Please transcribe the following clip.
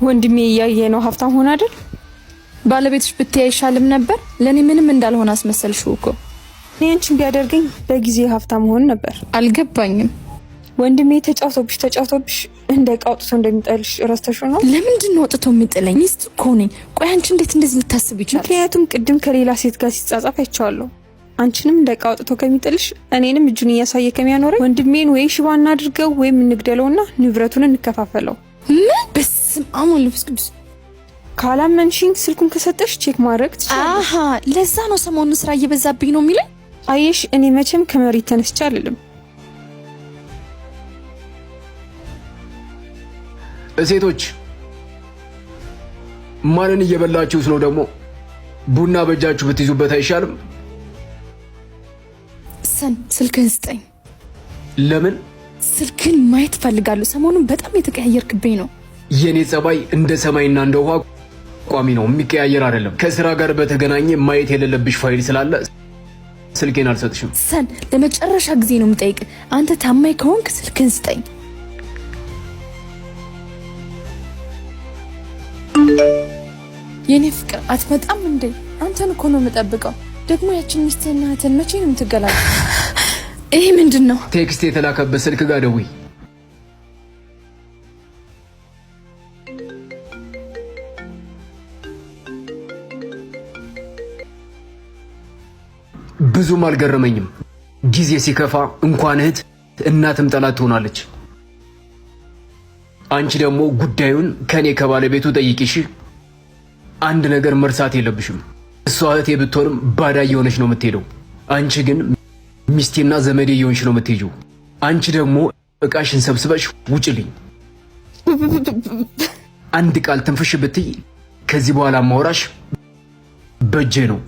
ወንድሜ እያየ ነው ሀብታም ሆነ አይደል? ባለቤትሽ ብትያይ ይሻልም ነበር። ለኔ ምንም እንዳልሆነ አስመሰልሽው እኮ። እኔ አንቺን ቢያደርገኝ በጊዜ ሀብታም ሆን ነበር። አልገባኝም። ወንድሜ ተጫውቶብሽ እንደ ቃውጥቶ እንደሚጠልሽ ረስተሽው ነው? ለምንድን ነው ወጥቶ የሚጥለኝ? ሚስት እኮ ነኝ። ቆይ አንቺ እንዴት እንደዚህ ልታስብ ይቻላል? ምክንያቱም ቅድም ከሌላ ሴት ጋር ሲጻጻፍ አይቼዋለሁ። አንቺንም እንደ ቃውጥቶ ከሚጥልሽ እኔንም እጁን እያሳየ ከሚያኖረኝ ወንድሜን ወይ ሽባ እናድርገው ወይም እንግደለውና ንብረቱን እንከፋፈለው። ምን? በስመ አብ ወወልድ ወመንፈስ ቅዱስ። ካላመንሽኝ ስልኩን ከሰጠሽ ቼክ ማድረግ ትችላለሽ። አሃ ለዛ ነው ሰሞኑን ስራ እየበዛብኝ ነው የሚለኝ። አየሽ፣ እኔ መቼም ከመሬት ተነስቼ አይደለም። ሴቶች ማንን እየበላችሁስ ነው ደግሞ? ቡና በእጃችሁ ብትይዙበት አይሻልም? ሰን ስልክህን ስጠኝ። ለምን? ስልክህን ማየት ፈልጋለሁ። ሰሞኑን በጣም የተቀያየርክብኝ ነው። የኔ ጸባይ እንደ ሰማይና እንደ ውሃ ቋሚ ነው፣ የሚቀያየር አይደለም። ከስራ ጋር በተገናኘ ማየት የሌለብሽ ፋይል ስላለ ስልኬን አልሰጥሽም። ሰን ለመጨረሻ ጊዜ ነው የምጠይቅ። አንተ ታማኝ ከሆንክ ስልክህን ስጠኝ። የኔ ፍቅር አትመጣም እንዴ? አንተን እኮ ነው የምጠብቀው። ደግሞ ያችን ሚስትህና እህትን መቼ ነው የምትገላገል? ይሄ ምንድን ነው? ቴክስት የተላከበት ስልክ ጋር ደውይ። ብዙም አልገረመኝም። ጊዜ ሲከፋ እንኳን እህት እናትም ጠላት ትሆናለች። አንቺ ደግሞ ጉዳዩን ከኔ ከባለቤቱ ጠይቂሽ። አንድ ነገር መርሳት የለብሽም። እሷ እህቴ ብትሆንም ባዳ እየሆነች ነው የምትሄደው። አንቺ ግን ሚስቴና ዘመዴ እየሆንሽ ነው የምትሄጂው። አንቺ ደግሞ እቃሽን ሰብስበሽ ውጭልኝ። አንድ ቃል ትንፍሽ ብትይ ከዚህ በኋላ ማውራሽ በእጄ ነው።